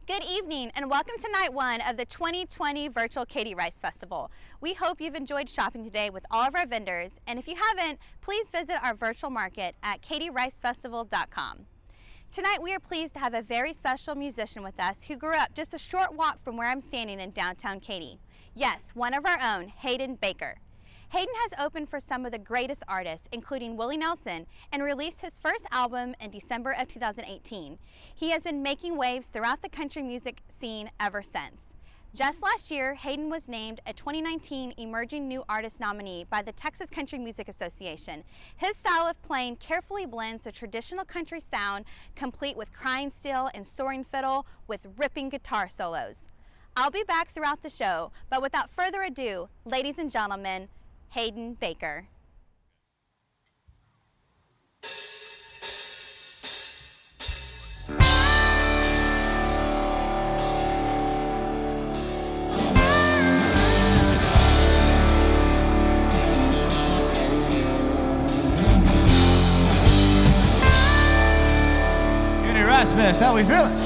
Good evening and welcome to night one of the 2020 Virtual Katie Rice Festival. We hope you've enjoyed shopping today with all of our vendors, and if you haven't, please visit our virtual market at katiericefestival.com. Tonight we are pleased to have a very special musician with us who grew up just a short walk from where I'm standing in downtown Katy. Yes, one of our own, Hayden Baker. Hayden has opened for some of the greatest artists, including Willie Nelson, and released his first album in December of 2018. He has been making waves throughout the country music scene ever since. Just last year, Hayden was named a 2019 Emerging New Artist nominee by the Texas Country Music Association. His style of playing carefully blends the traditional country sound, complete with crying steel and soaring fiddle with ripping guitar solos. I'll be back throughout the show, but without further ado, ladies and gentlemen, Hayden Baker. Katie Rice Fest, how we feeling?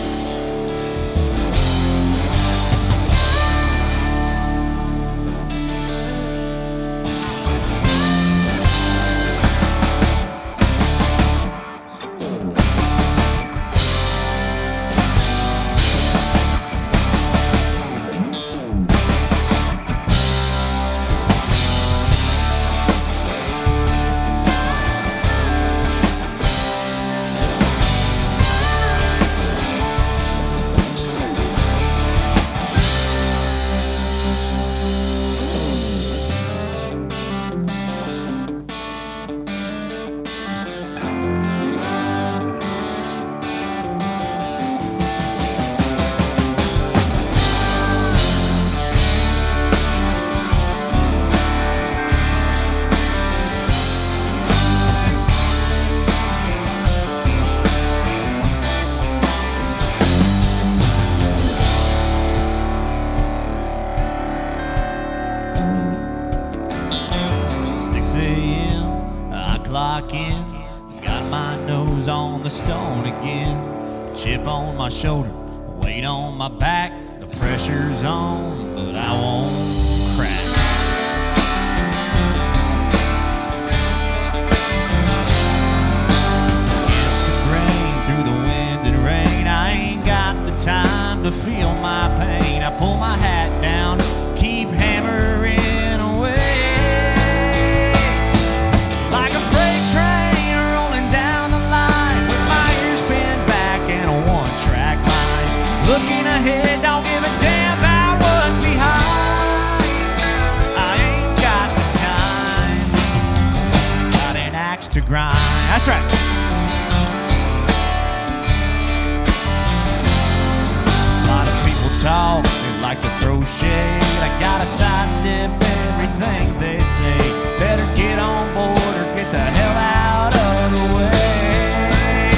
Clock in, got my nose on the stone again. Chip on my shoulder, weight on my back. The pressure's on, but I won't crack. Against the grain, through the wind and rain, I ain't got the time to feel my pain. I pull my hat down, keep hammering away. Like a freight train rolling down the line, with my ears bent back and a one-track mind. Looking ahead, don't give a damn about what's behind. I ain't got the time, got an axe to grind. That's right. A lot of people talk, they like to throw shade. I gotta sidestep everything they say. Better get on board or get the hell out of the way.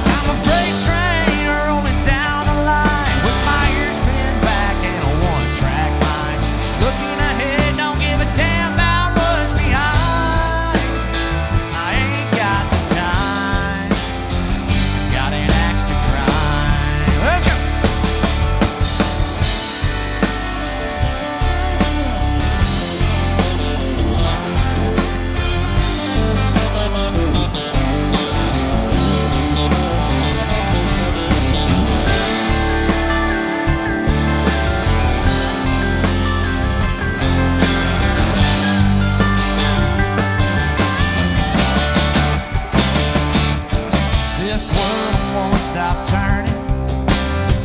I'm a freight train rolling down the line, with my ears pinned back and a one-track mind. Looking ahead, don't give a damn about what's behind. I ain't got the time, got an axe to grind. Let's go. This world won't stop turning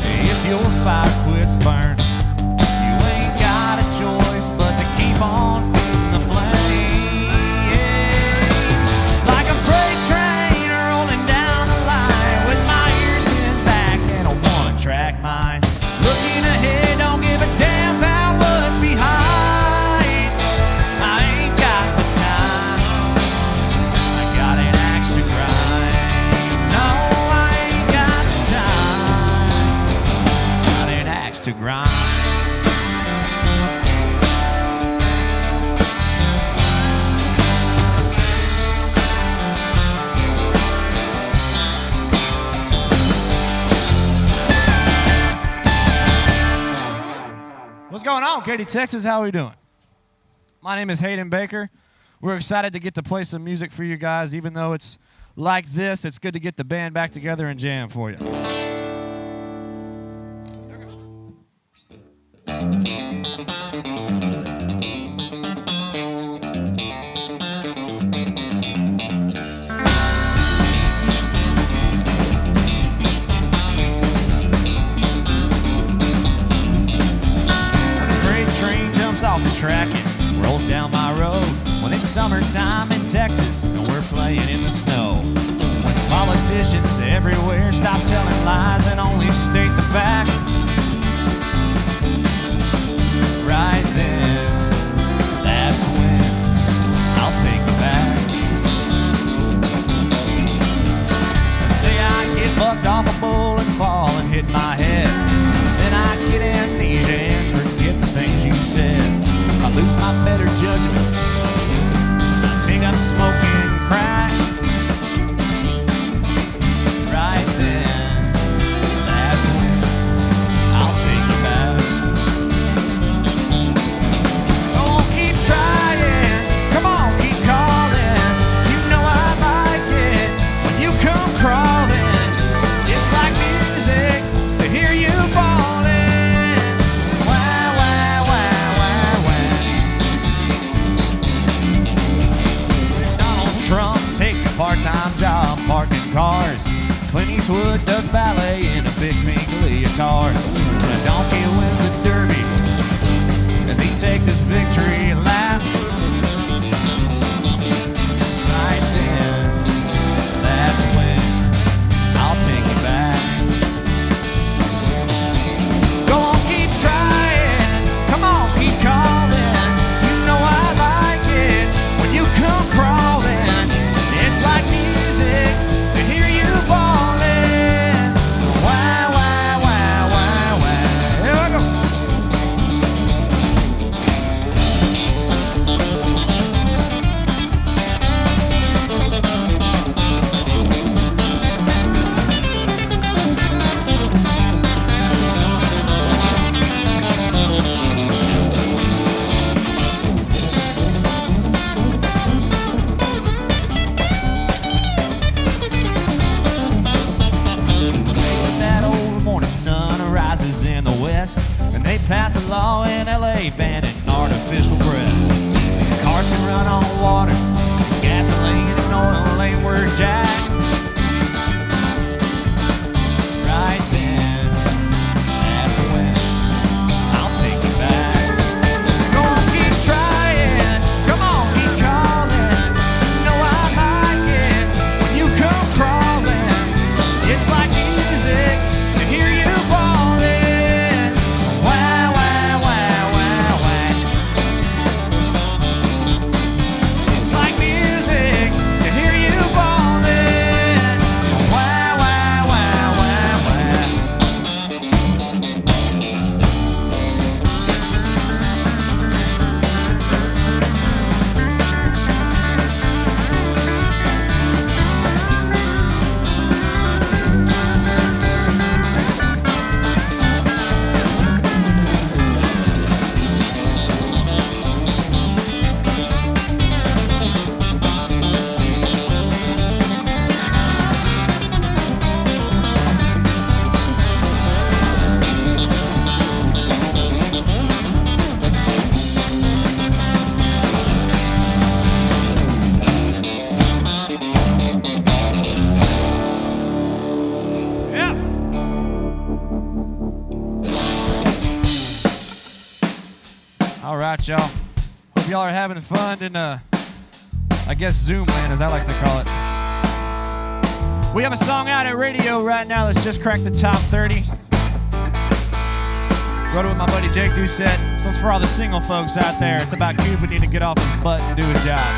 if your fire quits burning. You ain't got a choice but to keep on feeding the flames. Like a freight train rolling down the line, with my ears bent back and a one-track mind. Looking ahead, don't give a damn about what's behind. I ain't got the time, I got an axe to grind. No, I ain't got the time, got an axe to grind. going on, Katy, Texas? How are we doing? My name is Hayden Baker. We're excited to get to play some music for you guys. Even though it's like this, it's good to get the band back together and jam for you. Off the track and rolls down my road when it's summertime in Texas and we're playing in the snow. When politicians everywhere stop telling lies and only state the fact, right then, that's when I'll take you back. Say I get bucked off a bull and fall and hit my head, then I get amnesia and forget the things you said. I lose my better judgment. I take up smoking crack. Right then, that's when I'll take you back. Oh, keep trying. Come on, keep calling. You know I like it when you come crawling. It's like music to hear you bawling. Trump takes a part-time job parking cars. Clint Eastwood does ballet in a big pink leotard. And a donkey wins the derby as he takes his victory lap. Right then, that's when I'll take you back. So go on, keep trying. Come on, keep calling. You know I like it when you come crawling. It's like music to hear you bawling. Why, why, why, why, why? Here I go. In the West, and they pass a law in LA banning artificial breasts. Cars can run on water, gasoline and oil ain't where jack. Right then, that's when I'll take you back. So go on, keep trying. Come on, keep calling. You know I like it when you come crawling. It's like music to hear you bawling. All right, y'all. Hope y'all are having fun in, I guess, Zoom land, as I like to call it. We have a song out at radio right now that's just cracked the top 30. Wrote it with my buddy Jake Doucette. So it's for all the single folks out there. It's about Cupid needing to get off his butt and do his job.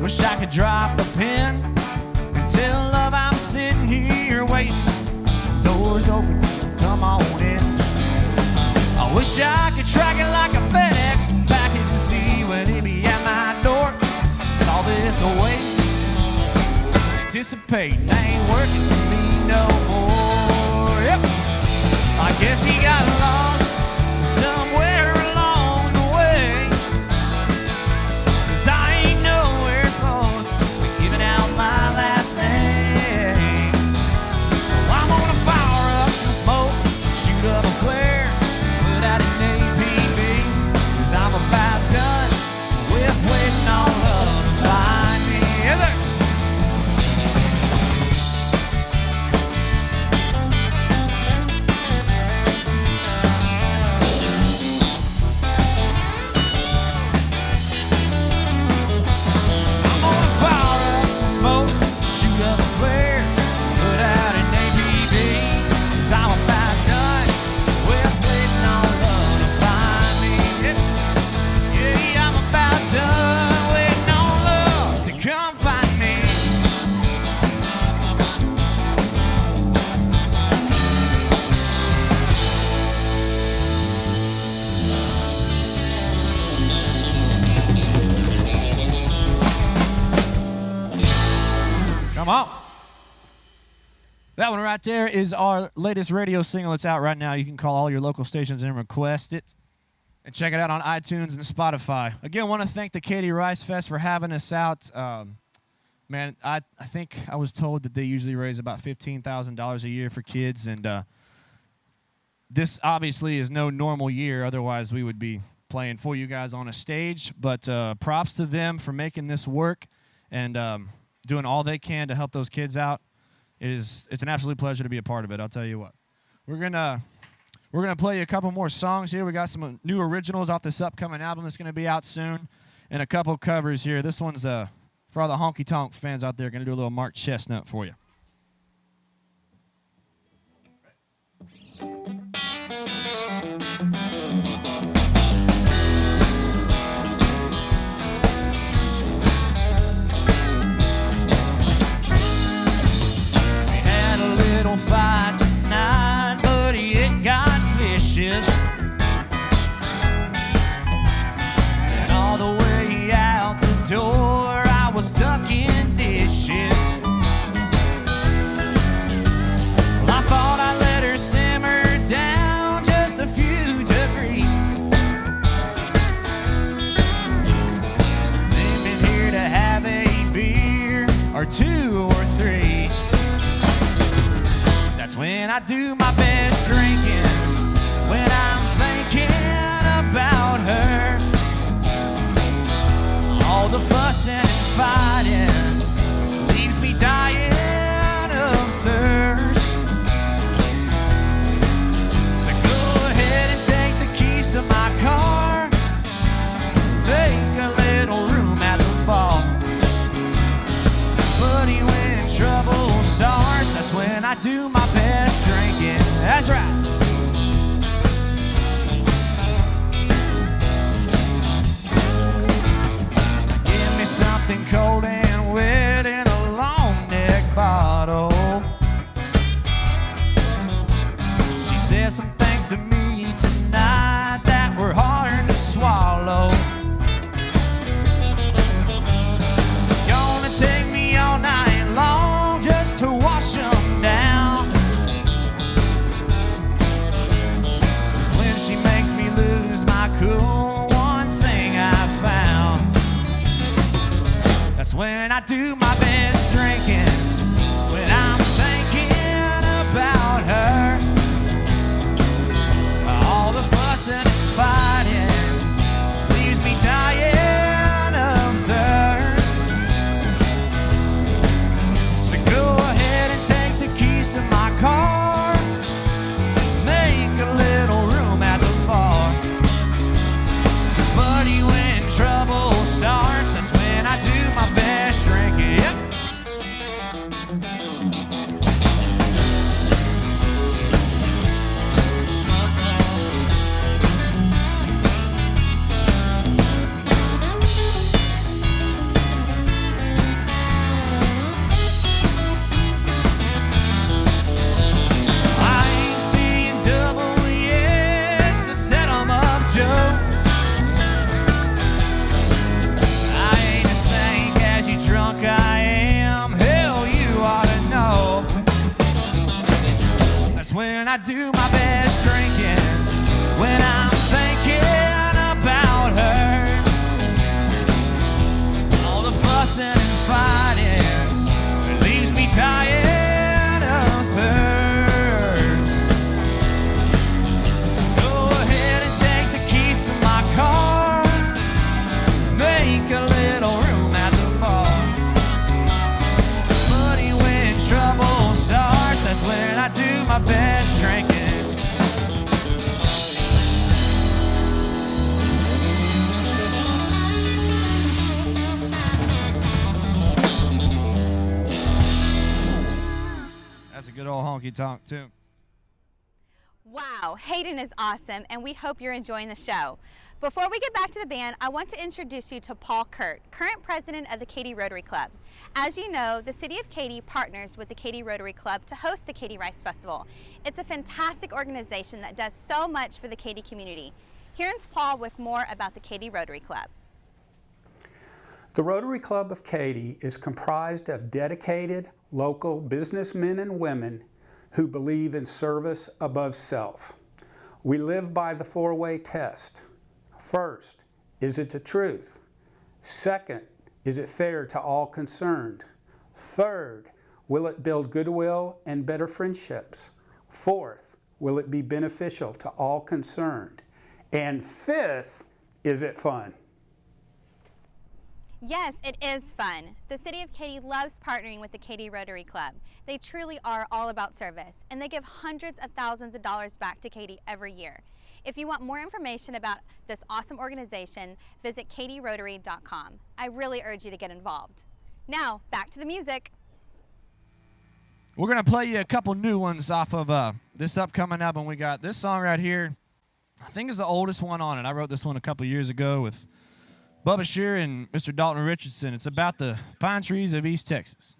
Wish I could drop a pin and tell love I'm sitting here waiting. Doors open, come on in. I wish I could track it like a FedEx package and see when it be at my door. All this away, anticipating ain't working for me no more. Yep, I guess he got lost somewhere along the way, 'cause I ain't nowhere close to giving out my last name. So I'm gonna fire up some smoke, shoot up a flare, put out an APB, 'cause I'm about done with waiting on love to find me. Is there? I'm gonna fire up some smoke, shoot up a flare, put out an APB, 'cause I'm about done with waiting on love to find me. Yeah, I'm about done waiting on love to come find me. Come on. That one right there is our latest radio single. It's out right now. You can call all your local stations and request it. And check it out on iTunes and Spotify. Again, I want to thank the Katy Rice Fest for having us out. Man, I think I was told that they usually raise about $15,000 a year for kids. And this obviously is no normal year. Otherwise, we would be playing for you guys on a stage. But props to them for making this work and doing all they can to help those kids out. It's an absolute pleasure to be a part of it, I'll tell you what. We're gonna play you a couple more songs here. We got some new originals off this upcoming album that's gonna be out soon, and a couple covers here. This one's for all the honky tonk fans out there. Gonna do a little Mark Chestnut for you. We had a little fight tonight, but it got vicious. And all the way out the door, I was ducking dishes. Well, I thought I let her simmer down just a few degrees. They've been here to have a beer or two or three. That's when I do my best drinking, when I'm thinking about her. All the fussing and fighting leaves me dying of thirst. So go ahead and take the keys to my car, make a little room at the bar. 'Cause buddy, when trouble starts, that's when I do my best drinking. That's right. Give me something cold and wet in a long neck bottle. She said some things to me tonight that were hard to swallow. It's gonna take me all night long just to wash them down. 'Cause when she makes me lose my cool, one thing I found, that's when I do my best drinking, when I'm thinking about her. All the fussing and fighting leaves me dying of thirst. So go ahead and take the keys to my car, make a little room at the bar. 'Cause buddy, when trouble starts, that's when I do my best drinking. Yep. honky tonk too. Wow, Hayden is awesome, and we hope you're enjoying the show. Before we get back to the band, I want to introduce you to Paul Kurt, current president of the Katy Rotary Club. As you know, the City of Katy partners with the Katy Rotary Club to host the Katy Rice Festival. It's a fantastic organization that does so much for the Katy community. Here's Paul with more about the Katy Rotary Club. The Rotary Club of Katy is comprised of dedicated local businessmen and women who believe in service above self. We live by the four-way test. First, is it the truth? Second, is it fair to all concerned? Third, will it build goodwill and better friendships? Fourth, will it be beneficial to all concerned? And fifth, is it fun? Yes, it is fun. The City of Katy loves partnering with the Katy Rotary Club. They truly are all about service, and they give hundreds of thousands of dollars back to Katy every year. If you want more information about this awesome organization, visit katyrotary.com. I really urge you to get involved. Now, back to the music. We're going to play you a couple new ones off of this upcoming album. We got this song right here. I think is the oldest one on it. I wrote this one a couple years ago with Bubba Shear and Mr. Dalton Richardson. It's about the pine trees of East Texas.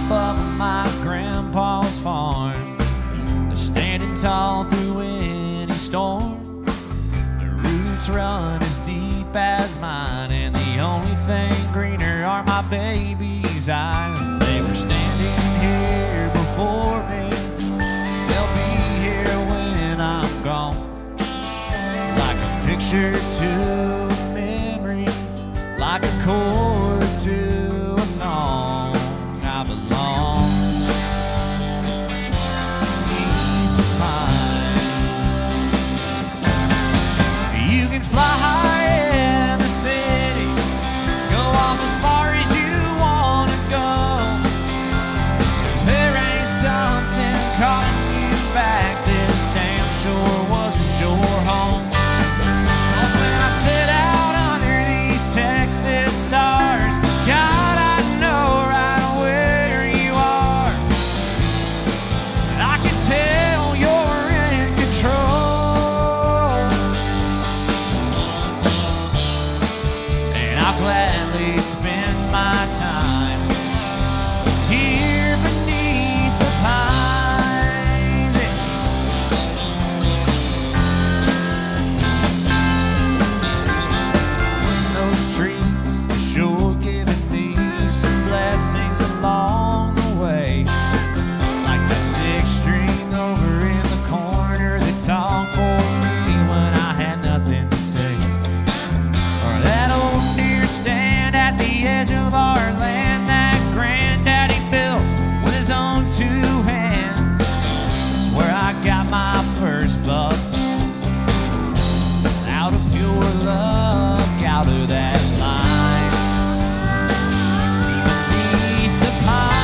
Above my grandpa's farm, they're standing tall through any storm. Run as deep as mine, and the only thing greener are my baby's eyes. They were standing here before me, they'll be here when I'm gone. Like a picture to a memory, like a chord to a song. I belong beneath the pines. You can fly high in the city, go off as far as you wanna go. There ain't something calling you back, this damn sure wasn't your home. 'Cause when I sit out under these Texas stars, God, I know right where you are. I can tell you're in control. I'll gladly spend my time here beneath the pines. When those trees are sure giving me some blessings along the way, like that six string over in the corner that talked for me when I had nothing to say, or that old stand at the edge of our land that granddaddy built with his own two hands. It's where I got my first buck, out of pure luck, out of that line, beneath the pines.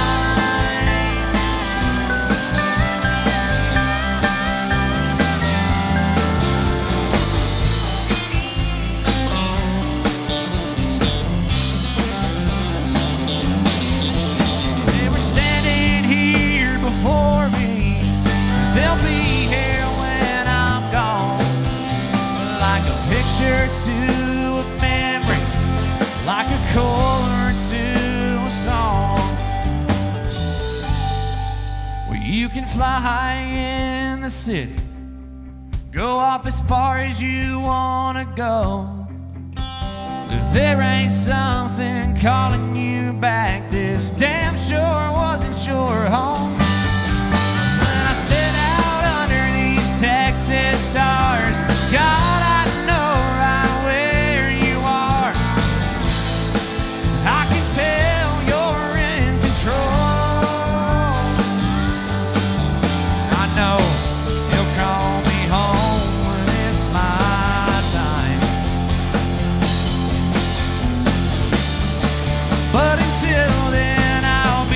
For me, they'll be here when I'm gone. Like a picture to a memory, like a chord to a song. Well, you can fly high in the city, go off as far as you wanna go. If there ain't something calling you back, this damn sure wasn't your home. I sit out under these Texas stars, God, I know right where you are. I can tell you're in control. I know you'll call me home when it's my time, but until then I'll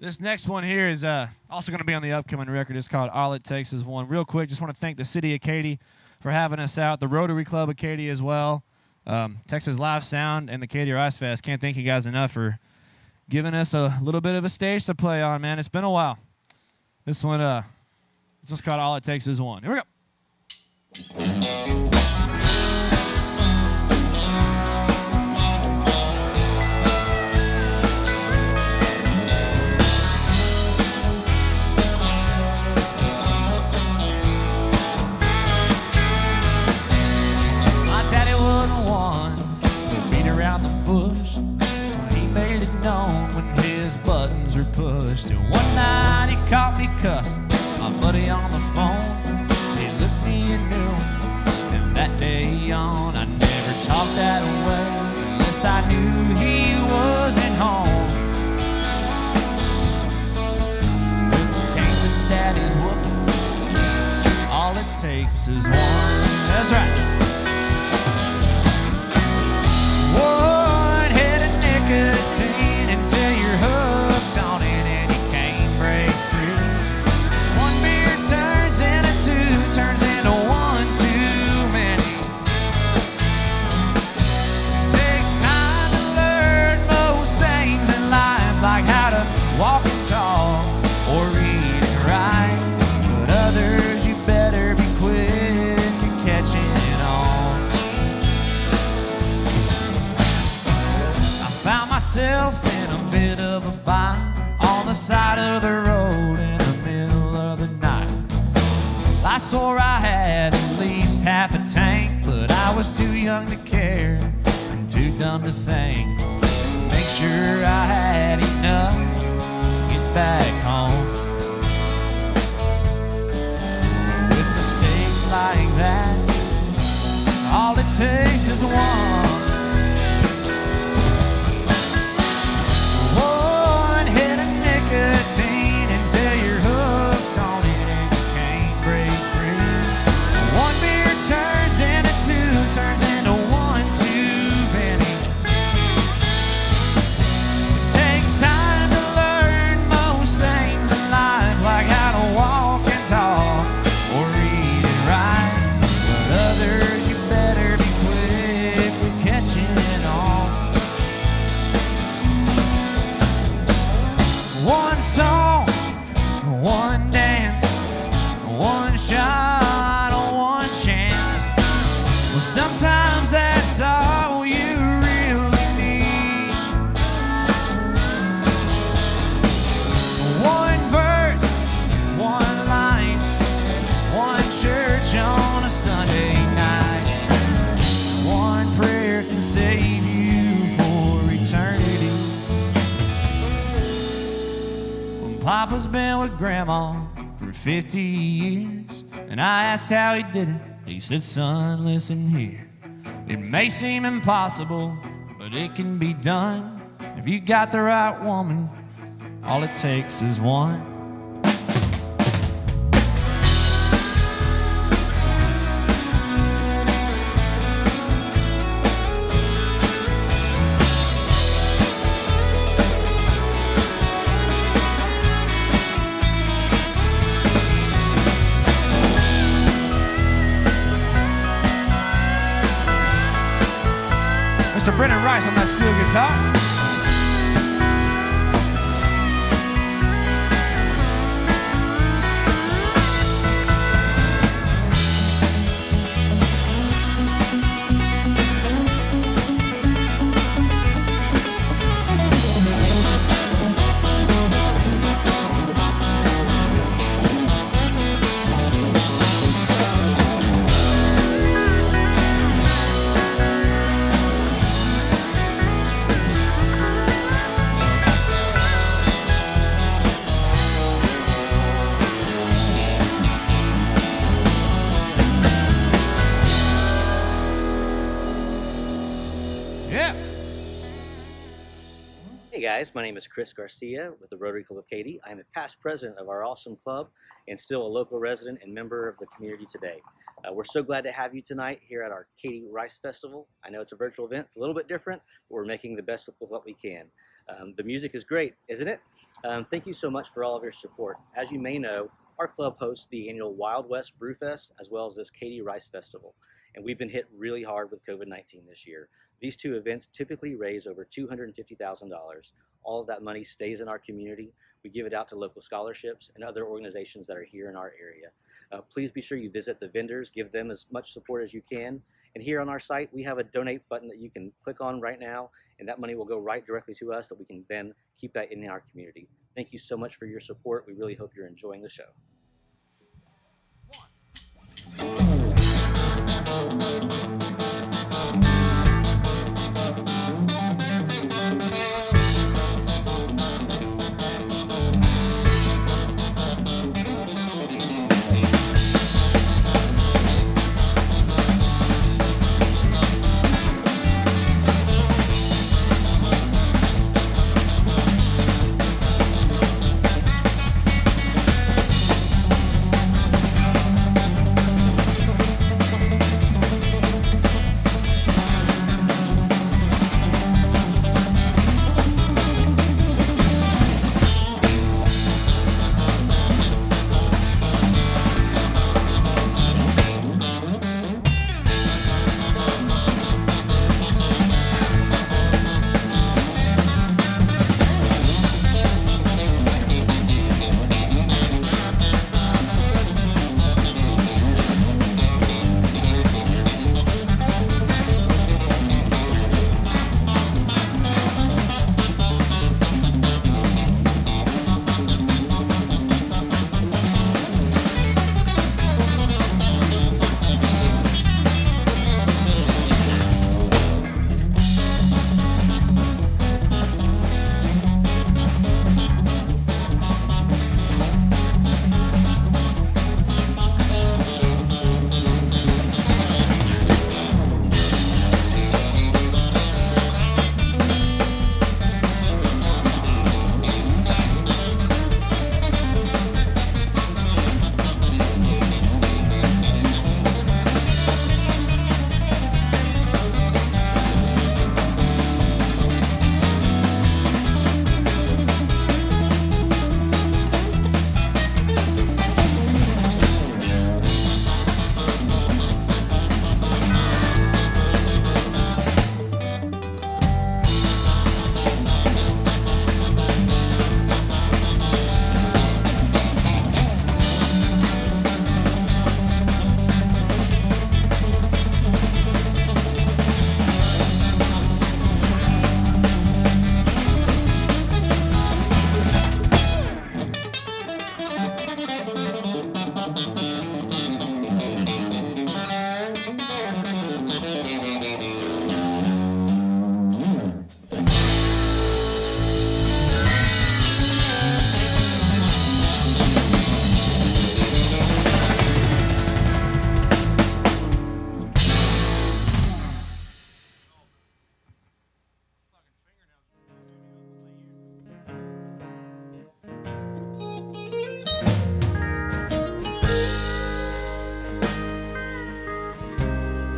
This next one here is also going to be on the upcoming record. It's called All It Takes Is One. Real quick, just want to thank the City of Katy for having us out, the Rotary Club of Katy as well, Texas Live Sound, and the Katy Rice Fest. Can't thank you guys enough for giving us a little bit of a stage to play on, man. It's been a while. This one's called All It Takes Is One. Here we go. Around the bush, he made it known when his buttons were pushed. And one night he caught me cussing my buddy on the phone. He looked me and knew, and that day on I never talked that way unless I knew he wasn't home. Came with daddy's whoopings, all it takes is one. That's right. One hit of nicotine until you're hooked on it and you can't break free. One beer turns into two, turns into one too many. Takes time to learn most things in life, like how to walk and talk or read and write. But others you better be quick to catching on. Found myself in a bit of a bind on the side of the road in the middle of the night. I swore I had at least half a tank, but I was too young to care and too dumb to think. Make sure I had enough to get back home. With mistakes like that, all it takes is one. One hit of nicotine until you're hooked on it and you can't break free. One beer turns into two, turns into one too many. It takes time to learn most things in life, like how to walk and talk or read and write. But others you better be quick with catching on. One song, one dance, one shot, one chance. Well, sometimes that's all you really need. One verse, one line, one church on a Sunday night. One prayer can save you for eternity. Papa's been with Grandma for 50 years, and I asked how he did it. He said, son, listen here. It may seem impossible, but it can be done. If you got the right woman, all it takes is one. Mr. Brennan Rice on that steel guitar. Hey guys, my name is Chris Garcia with the Rotary Club of Katy. I'm a past president of our awesome club and still a local resident and member of the community today. We're so glad to have you tonight here at our Katy Rice Festival. I know it's a virtual event, it's a little bit different, but we're making the best with what we can. The music is great, isn't it? Thank you so much for all of your support. As you may know, our club hosts the annual Wild West Brewfest as well as this Katy Rice Festival, and we've been hit really hard with COVID-19 this year. These two events typically raise over $250,000. All of that money stays in our community. We give it out to local scholarships and other organizations that are here in our area. Please be sure you visit the vendors, give them as much support as you can. And here on our site, we have a donate button that you can click on right now, and that money will go right directly to us, that we can then keep that in our community. Thank you so much for your support. We really hope you're enjoying the show.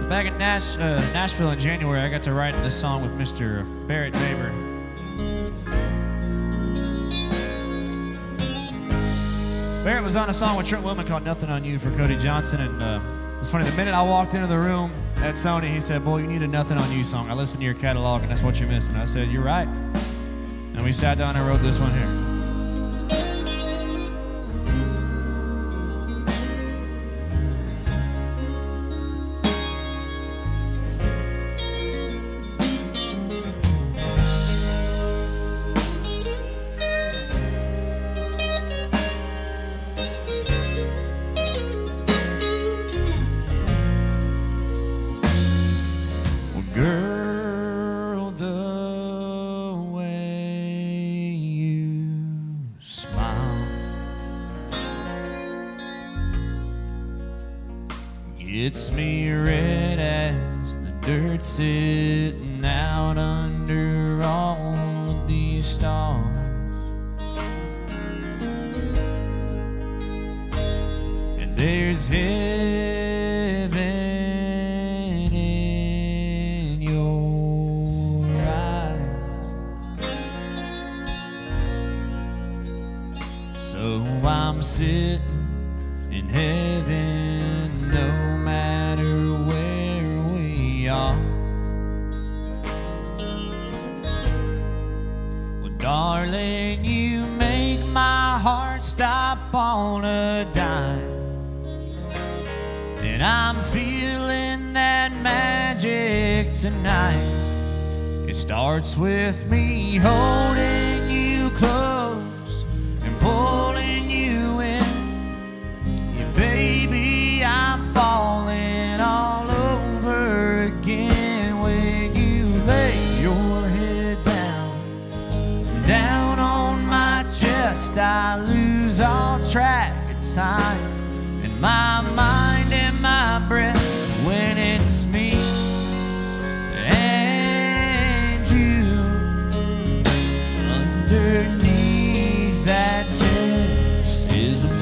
Back in Nashville in January, I got to write this song with Mr. Barrett Baber. Barrett was on a song with Trent Willman called Nothing on You for Cody Johnson, and it's funny, the minute I walked into the room at Sony, he said, "Boy, you need a Nothing on You song. I listened to your catalog, and that's what you're missing." I said, "You're right." And we sat down and wrote this one here. Girl, the way you smile gets me red as the dirt sitting out under all of these stars. And there's heaven in your eyes. I'm sitting in heaven, no matter where we are. Well, darling, you make my heart stop on a dime, and I'm feeling that magic tonight. It starts with me holding you close and pulling you in. Yeah, baby, I'm falling all over again. When you lay your head down on my chest, I lose all track of time, and my mind and my breath when it's me and you underneath that Texas moon.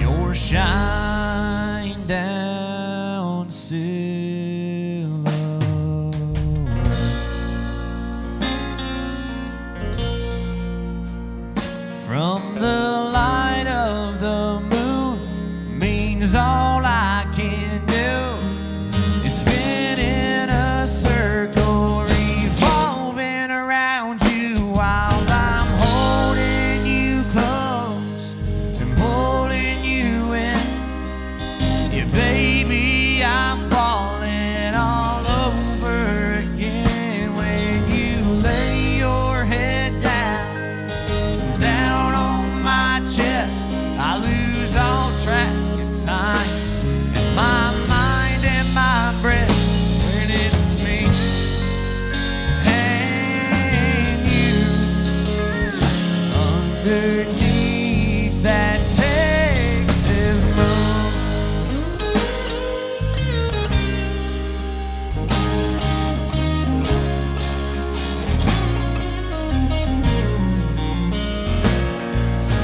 Your shine down silhouette from the light of the moon means all I can do is spin in a circle, revolving around you while I'm holding you close and pulling you in. Yeah, baby, I'm falling all over again. When you lay your head down on my chest, I lose all track of time, and my mind and my breath when it's me and you underneath that Texas moon.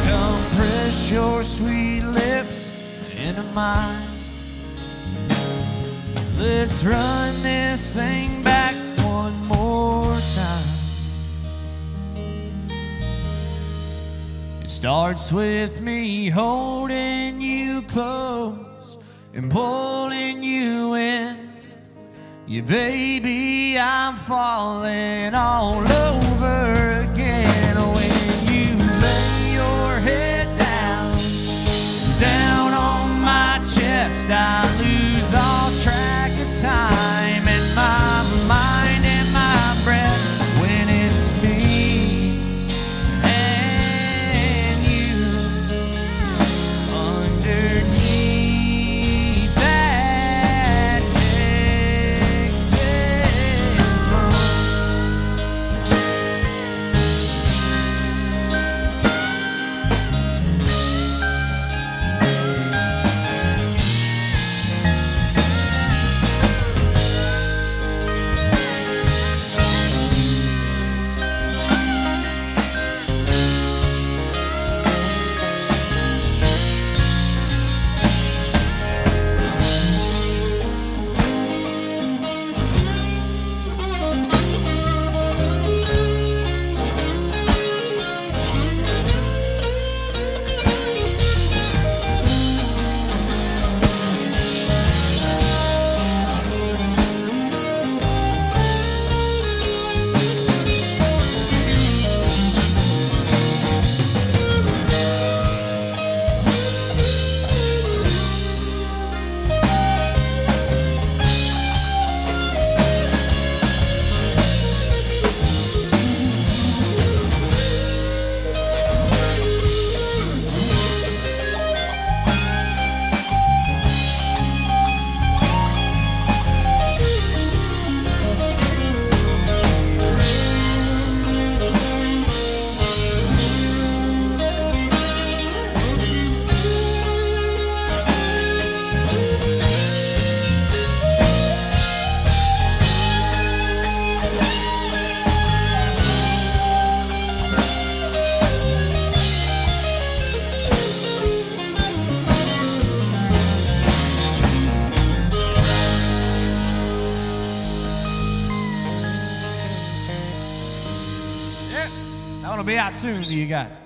Come press your sweet lips into mine. Let's run this thing back one more time. It starts with me holding you close and pulling you in. Yeah, baby, I'm falling all over again. When you lay your head down on my chest, I lose all track of time, and my mind and my breath when it's me and you underneath that Texas moon. it? That one will be out soon to you guys.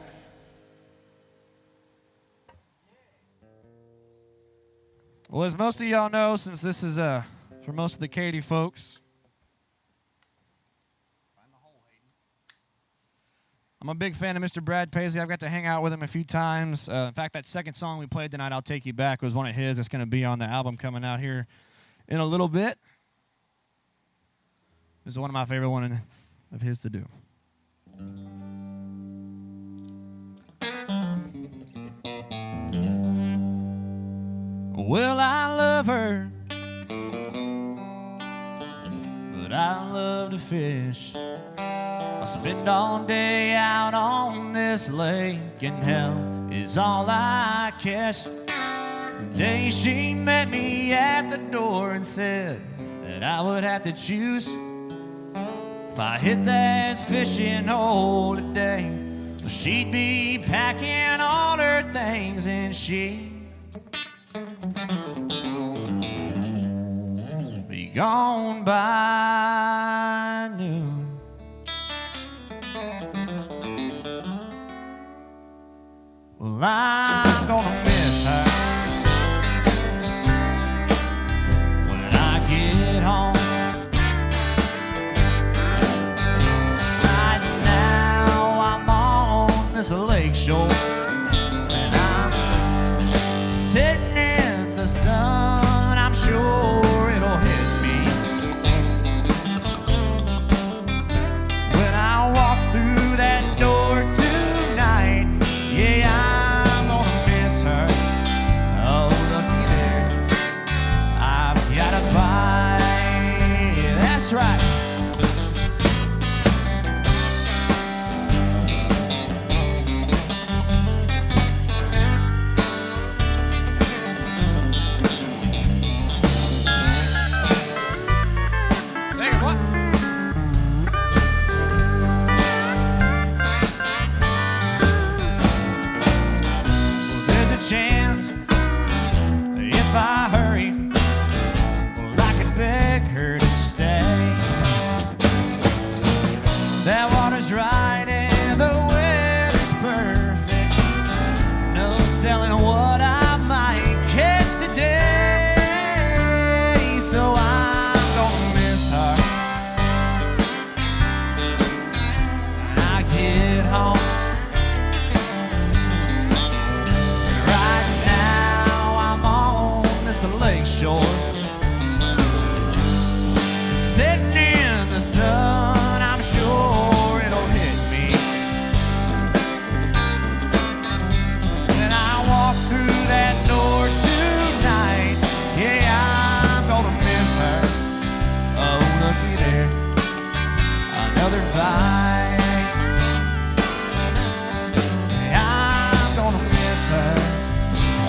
Well, as most of y'all know, since this is for most of the Katy folks, I'm a big fan of Mr. Brad Paisley. I've got to hang out with him a few times. In fact, that second song we played tonight, I'll Take You Back, was one of his. It's going to be on the album coming out here in a little bit. This is one of my favorite ones of his to do. Well, I love her, but I love to fish. I spend all day out on this lake, and hell is all I catch. The day she met me at the door and said that I would have to choose if I hit that fishing hole today. Well, she'd be packing all her things and she'd be gone by noon. Well, I'm gonna miss her when I get home. Right now I'm on this lake shore, and I'm sitting in the sun. I'm sure it'll hit me when I walk through that door tonight. Yeah, I'm gonna miss her. Oh, looky there, I've got a bite. That's right. Take it, what? There's a chance if I hurry, well, I can beg her to stay. That water's right and the weather's perfect. No telling what I might catch today. So I'm gonna miss her when I get home. Right now I'm on this lake shore, sitting in the sun. I'm sure it'll hit me when I walk through that door tonight. Yeah, I'm gonna miss her. Oh, looky there, another bite. Yeah, I'm gonna miss her.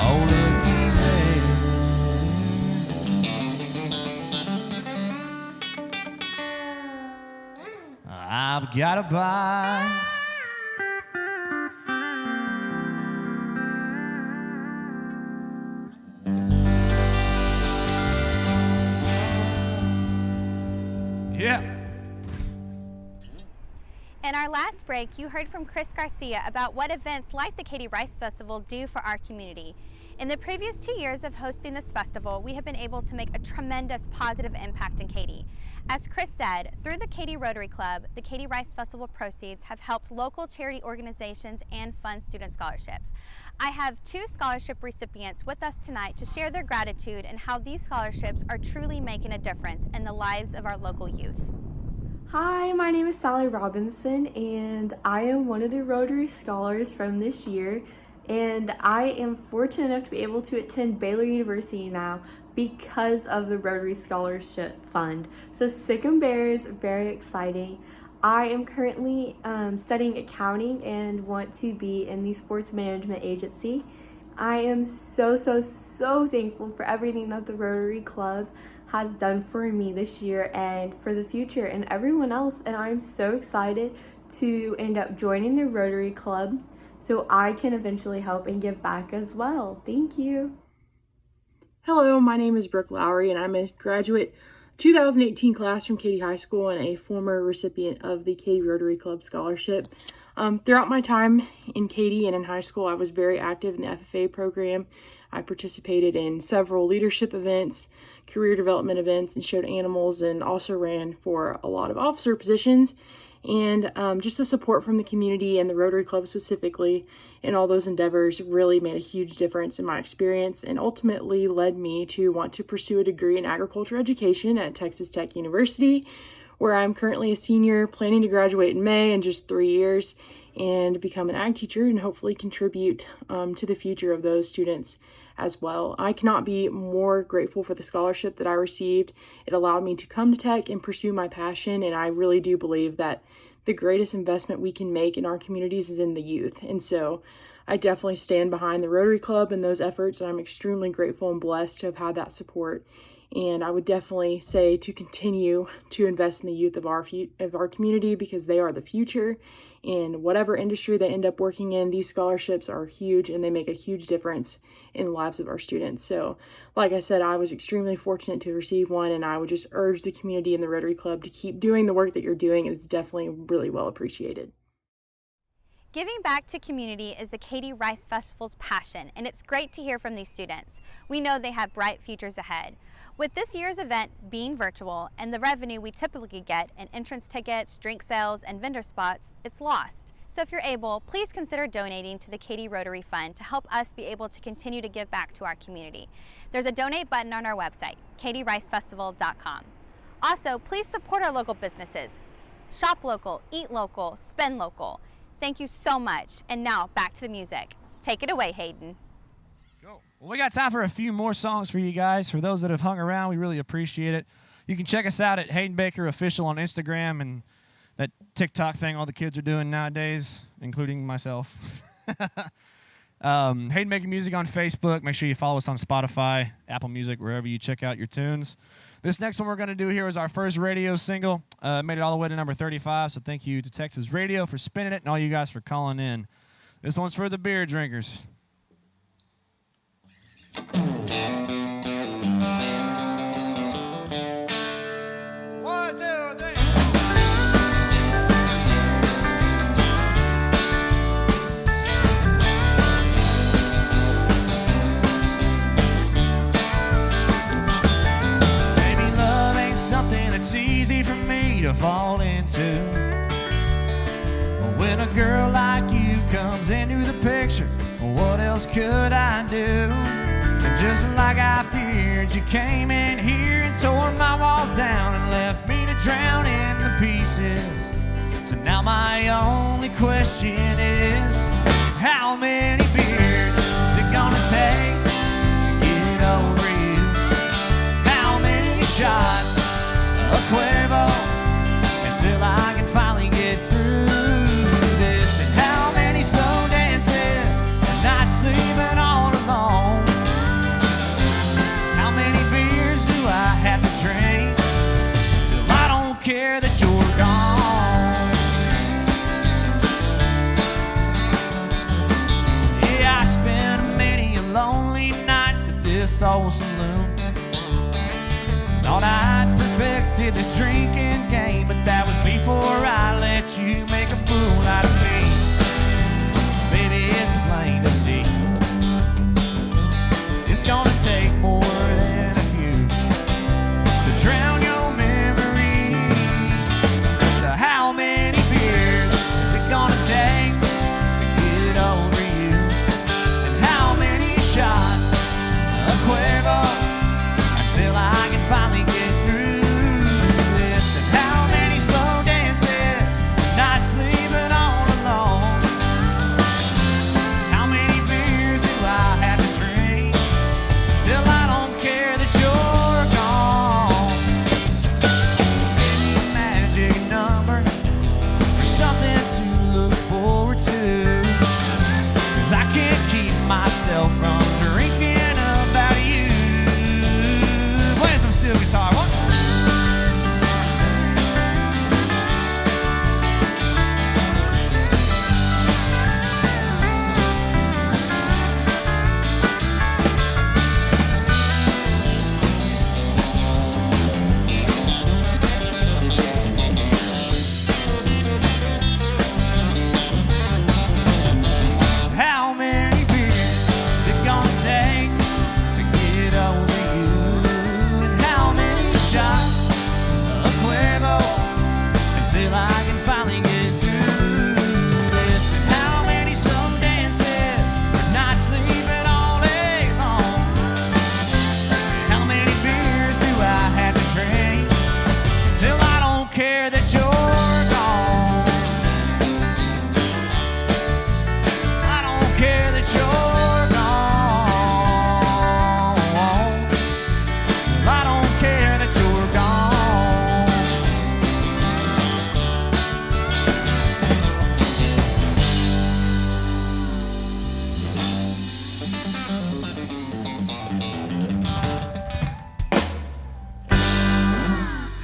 Oh, looky there, I've got a bite. Yeah. In our last break, you heard from Chris Garcia about what events like the Katy Rice Festival do for our community. In the previous 2 years of hosting this festival, we have been able to make a tremendous positive impact in Katy. As Chris said, through the Katy Rotary Club, the Katy Rice Festival proceeds have helped local charity organizations and fund student scholarships. I have 2 scholarship recipients with us tonight to share their gratitude and how these scholarships are truly making a difference in the lives of our local youth. Hi, my name is Sally Robinson, and I am one of the Rotary Scholars from this year, and I am fortunate enough to be able to attend Baylor University now because of the Rotary Scholarship Fund. So sick and bears, very exciting. I am currently studying accounting and want to be in the sports management agency. I am so thankful for everything that the Rotary Club has done for me this year and for the future and everyone else, and I'm so excited to end up joining the Rotary Club so I can eventually help and give back as well. Thank you. Hello, my name is Brooke Lowry, and I'm a graduate 2018 class from Katy High School and a former recipient of the Katy Rotary Club Scholarship. Throughout my time in Katy and in high school, I was very active in the FFA program. I participated in several leadership events, career development events, and showed animals, and also ran for a lot of officer positions. And just the support from the community and the Rotary Club specifically in all those endeavors really made a huge difference in my experience and ultimately led me to want to pursue a degree in agriculture education at Texas Tech University, where I'm currently a senior, planning to graduate in May in just 3 years and become an ag teacher and hopefully contribute to the future of those students as well. I cannot be more grateful for the scholarship that I received. It allowed me to come to Tech and pursue my passion, and I really do believe that the greatest investment we can make in our communities is in the youth. And so I definitely stand behind the Rotary Club and those efforts, and I'm extremely grateful and blessed to have had that support. And I would definitely say to continue to invest in the youth of our community, because they are the future. In whatever industry they end up working in, these scholarships are huge and they make a huge difference in the lives of our students. So like I said, I was extremely fortunate to receive one, and I would just urge the community and the Rotary Club to keep doing the work that you're doing. It's definitely really well appreciated. Giving back to community is the Katy Rice Festival's passion, and it's great to hear from these students. We know they have bright futures ahead. With this year's event being virtual and the revenue we typically get in entrance tickets, drink sales, and vendor spots, it's lost. So if you're able, please consider donating to the Katy Rotary Fund to help us be able to continue to give back to our community. There's a donate button on our website, katyricefestival.com. Also, please support our local businesses. Shop local, eat local, spend local. Thank you so much. And now back to the music. Take it away, Hayden. Go. Well, we got time for a few more songs for you guys. For those that have hung around, we really appreciate it. You can check us out at Hayden Baker Official on Instagram and that TikTok thing all the kids are doing nowadays, including myself. Hayden Baker Music on Facebook. Make sure you follow us on Spotify, Apple Music, wherever you check out your tunes. This next one we're going to do here is our first radio single. Made it all the way to number 35, so thank you to Texas Radio for spinning it and all you guys for calling in. This one's for the beer drinkers. One, two, three. It's easy for me to fall into. When a girl like you comes into the picture, what else could I do? And just like I feared, you came in here and tore my walls down and left me to drown in the pieces. So now my only question is, how many beers is it gonna take to get over you? How many shots a Cuervo until I can finally get through this? And how many slow dances and not sleeping all alone? How many beers do I have to drink till I don't care that you're gone? Yeah, I spent many lonely nights at this old saloon. Thought I'd perfected this drinking game, but that was before I let you make a fool out of me. Baby, it's plain to see, it's gonna take more than a few to drown your memory. So how many beers is it gonna take to get over you? And how many shots of Cuervo until I can finally get through this? And how many care that you're gone. I don't care that you're gone. I don't care that you're gone.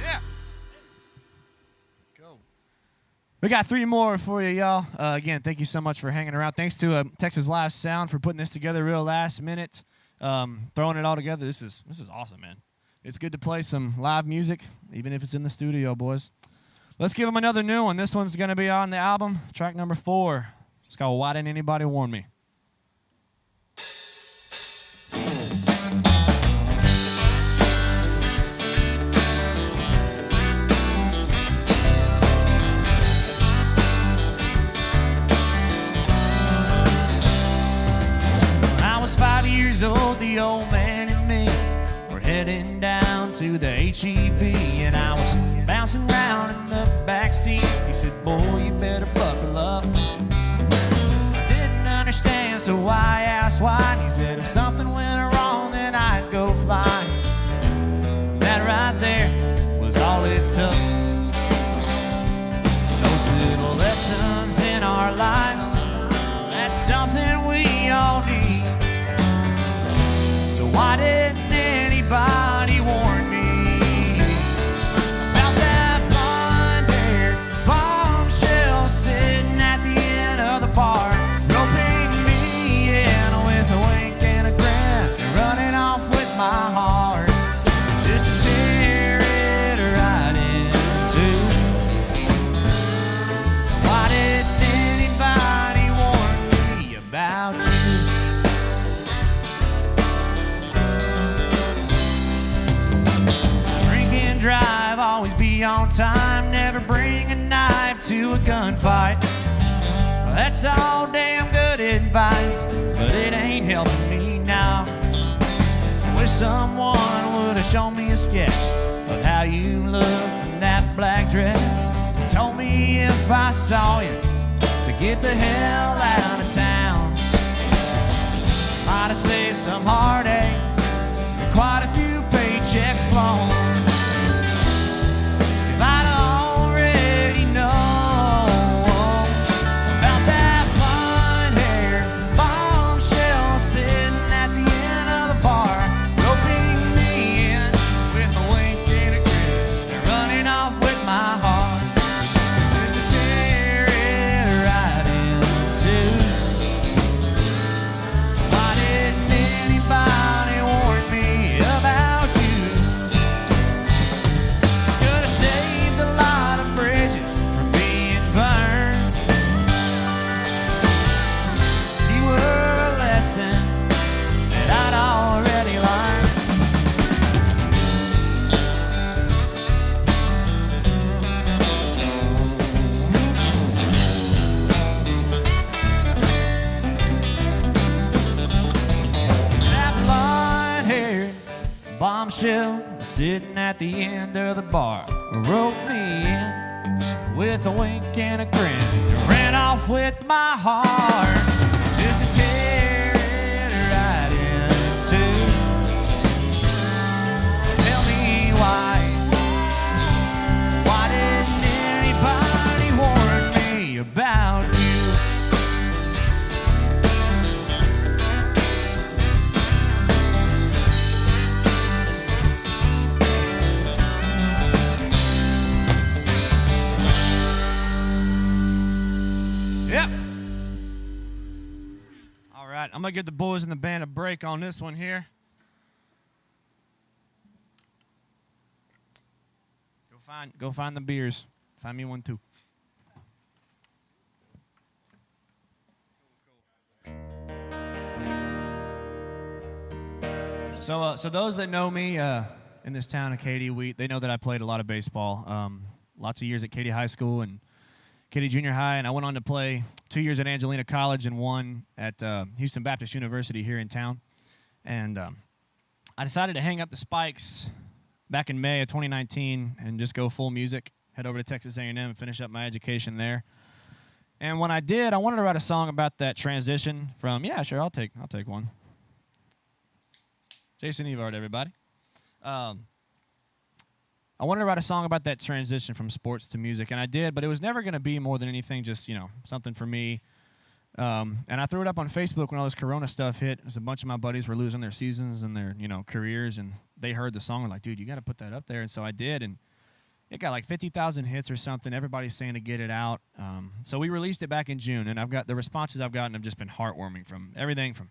Yeah. Go. We got 3 more for you, y'all. Again, thank you so much for hanging around. Thanks to Texas Live Sound for putting this together real last minute, throwing it all together. This is awesome, man. It's good to play some live music, even if it's in the studio, boys. Let's give them another new one. This one's going to be on the album, track number 4. It's called Why Didn't Anybody Warn Me? When I was 5 years old, the old man and me were heading down to the HEB, and I was bouncing around in the back seat. He said, boy, you better buckle up. I didn't understand, so I asked why, and he said, if something went wrong, then I'd go flying. That right there was all it took. Those little lessons in our lives, that's something we all need. So why didn't anybody warn me about that blonde-haired bombshell sitting at the end of the bar, roping me in with a wink and a grin, and running off with my heart just to tear it right in two? So why didn't anybody warn me about you? Drive, always be on time, never bring a knife to a gunfight. Well, that's all damn good advice, but it ain't helping me now. I wish someone would have shown me a sketch of how you looked in that black dress, and told me if I saw you to get the hell out of town. Might have saved some heartache and quite a few paychecks blown. If I'd already known about that blonde-haired bombshell sitting at the end of the bar, roping me in with a wink and a grin, and running off with my heart just to tear it right in two. So why didn't anybody warn me about you? Could have saved a lot of bridges from being burned. You were a lesson that I'd already learned. That blonde-haired bombshell sitting at the end of the bar roped me in with a wink and a grin, and ran off with my heart just to tear it right in two. So tell me why didn't anybody warn me about you? Yep. All right, I'm gonna give the boys in the band a break on this one here. Go find the beers. Find me one too. So those that know me in this town of Katy, they know that I played a lot of baseball. Lots of years at Katy High School and Katy Junior High, and I went on to play 2 years at Angelina College and 1 at Houston Baptist University here in town. And I decided to hang up the spikes back in May of 2019 and just go full music. head over to Texas A&M and finish up my education there. And when I did, I wanted to write a song about that transition from, yeah, sure, I'll take one. Jason Evard, everybody. I wanted to write a song about that transition from sports to music, and I did, but it was never going to be more than anything just, something for me. And I threw it up on Facebook when all this Corona stuff hit. It was a bunch of my buddies were losing their seasons and their, careers, and they heard the song and were like, dude, you got to put that up there. And so I did, and it got like 50,000 hits or something. Everybody's saying to get it out. So we released it back in June, and the responses I've gotten have just been heartwarming, from everything from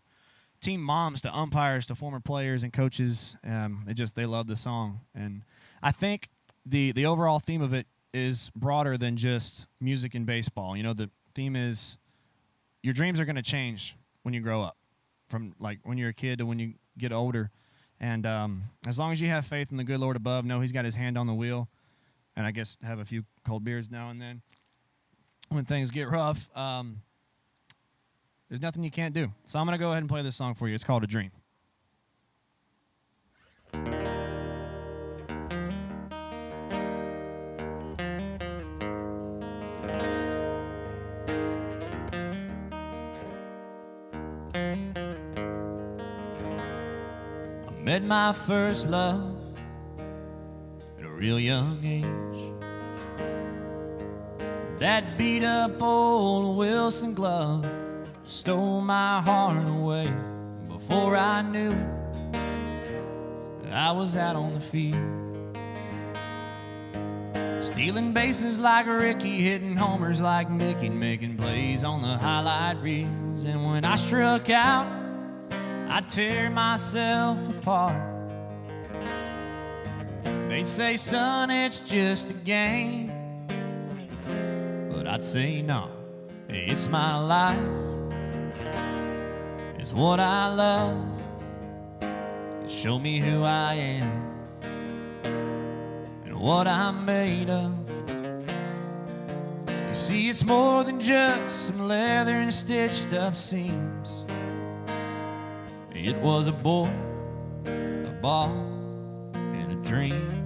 team moms to umpires to former players and coaches. They love the song. And I think the overall theme of it is broader than just music and baseball. The theme is your dreams are going to change when you grow up, from like when you're a kid to when you get older. And as long as you have faith in the good Lord above, know He's got His hand on the wheel, and I guess have a few cold beers now and then when things get rough, there's nothing you can't do. So I'm going to go ahead and play this song for you. It's called A Dream. I met my first love at a real young age. That beat up old Wilson glove stole my heart away. Before I knew it, I was out on the field, stealing bases like Ricky, hitting homers like Mickey, making plays on the highlight reels. And when I struck out, I'd tear myself apart. They'd say, son, it's just a game, but I'd say, no, it's my life. It's what I love. Show me who I am and what I'm made of. You see, it's more than just some leather and stitched up seams. It was a boy, a ball, and a dream.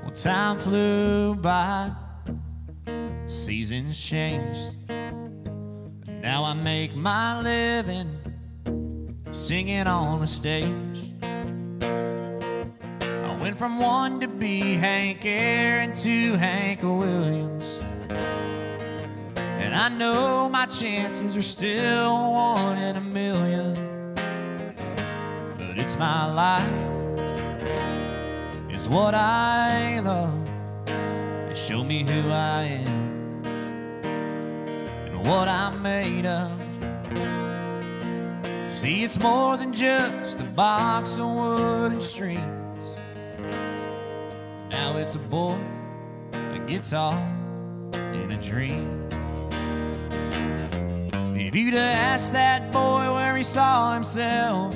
Well, time flew by, seasons changed. Now I make my living singing on a stage. I went from one to be Hank Aaron to Hank Williams, and I know my chances are still 1 in a million. But it's my life, it's what I love. Show me who I am and what I'm made of. See, it's more than just a box of wood and strings. Now it's a boy, a guitar, and a dream. If you'd have asked that boy where he saw himself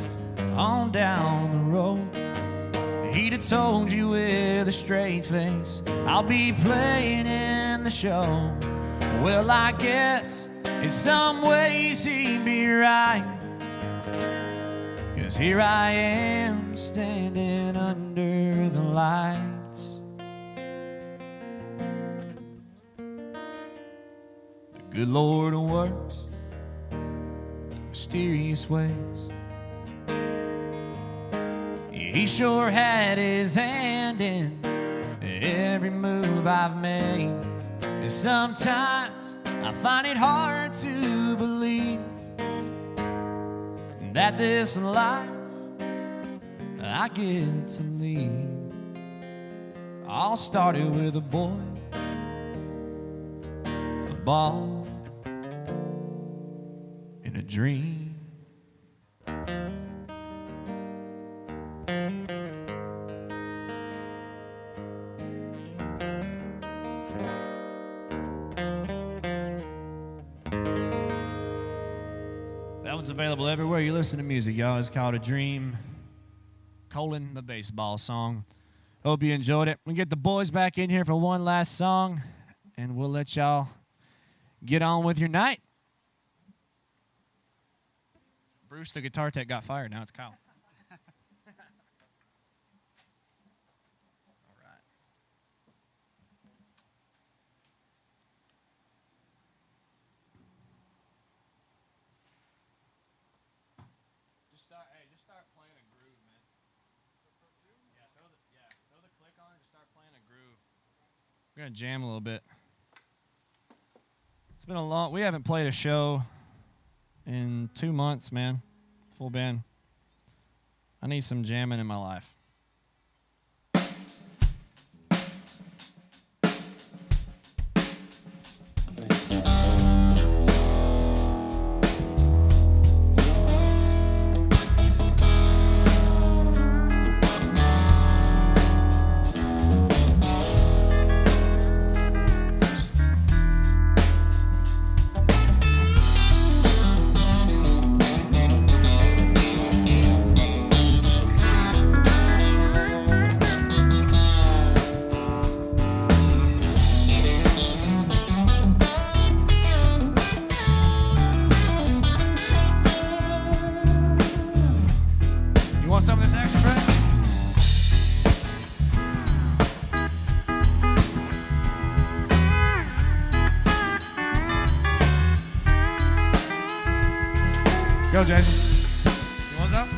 on down the road, he'd have told you with a straight face, I'll be playing in the show. Well, I guess in some ways he'd be right, 'cause here I am standing under the lights. The good Lord works mysterious ways. He sure had His hand in every move I've made. And sometimes I find it hard to believe that this life I get to lead all started with a boy, a ball, and a dream. That one's available everywhere you listen to music, y'all. It's called A Dream, the baseball song. Hope you enjoyed it. We'll get the boys back in here for one last song, and we'll let y'all get on with your night. Bruce, the guitar tech, got fired. Now it's Kyle. We're gonna jam a little bit. It's been a long. We haven't played a show in 2 months, man. Full band. I need some jamming in my life. Some of this action, Brett? Go, Jason. You want some?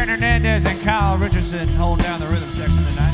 Hernandez and Kyle Richardson holding down the rhythm section tonight.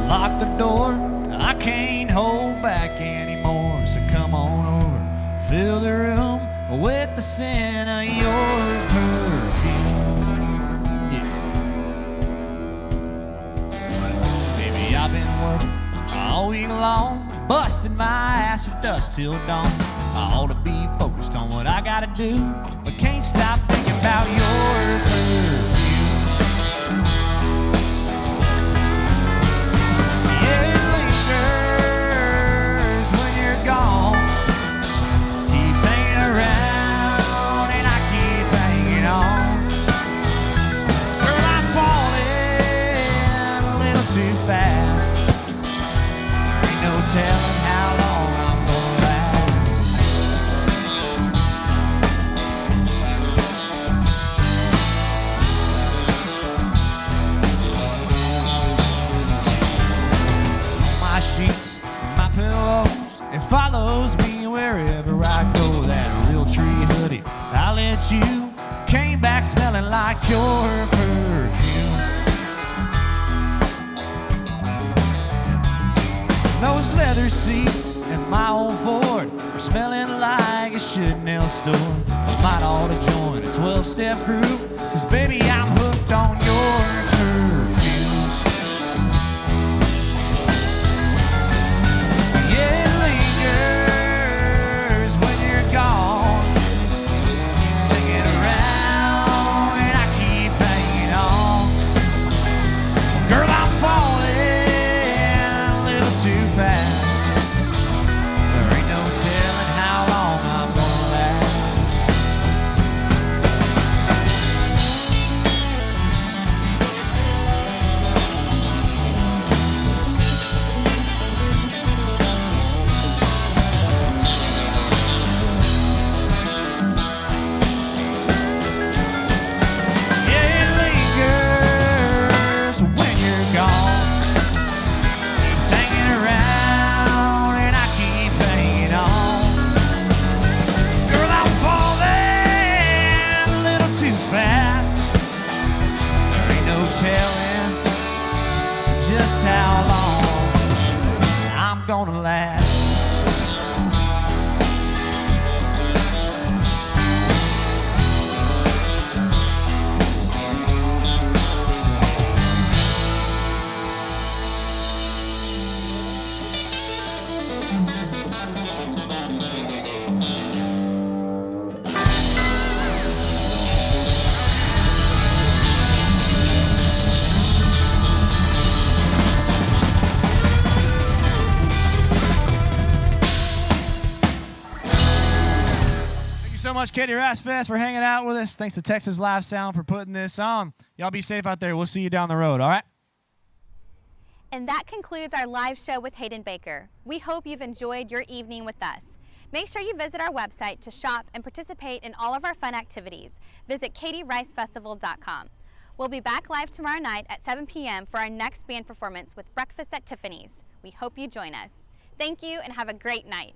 Lock the door, I can't hold back anymore. So come on over, fill the room with the scent of your perfume. Yeah. Baby, I've been working all week long, busting my ass from dusk till dawn. I ought to be focused on what I gotta do, but can't stop thinking about your perfume. Telling how long I'm gonna last. My sheets, my pillows, it follows me wherever I go. That real tree hoodie I let you came back smelling like your perfume. Those leather seats and my old Ford are smelling like a Chanel store. I might ought to join a 12-step group, 'cause baby, I'm hooked on your perfume. Yeah, it lingers when you're gone. Keep singing around and I keep hanging on. Girl, I'm falling a little too fast. There ain't no telling how long I'm gonna last. Yeah, it lingers when you're gone. Keeps hanging around and I keep hanging on. Girl, I'm falling a little too fast. There ain't no telling just how long I'm gonna last. Thank you so much, Katie Rice Fest, for hanging out with us. Thanks to Texas Live Sound for putting this on. Y'all be safe out there. We'll see you down the road, all right? And that concludes our live show with Hayden Baker. We hope you've enjoyed your evening with us. Make sure you visit our website to shop and participate in all of our fun activities. Visit katiericefestival.com. We'll be back live tomorrow night at 7 p.m. for our next band performance with Breakfast at Tiffany's. We hope you join us. Thank you and have a great night.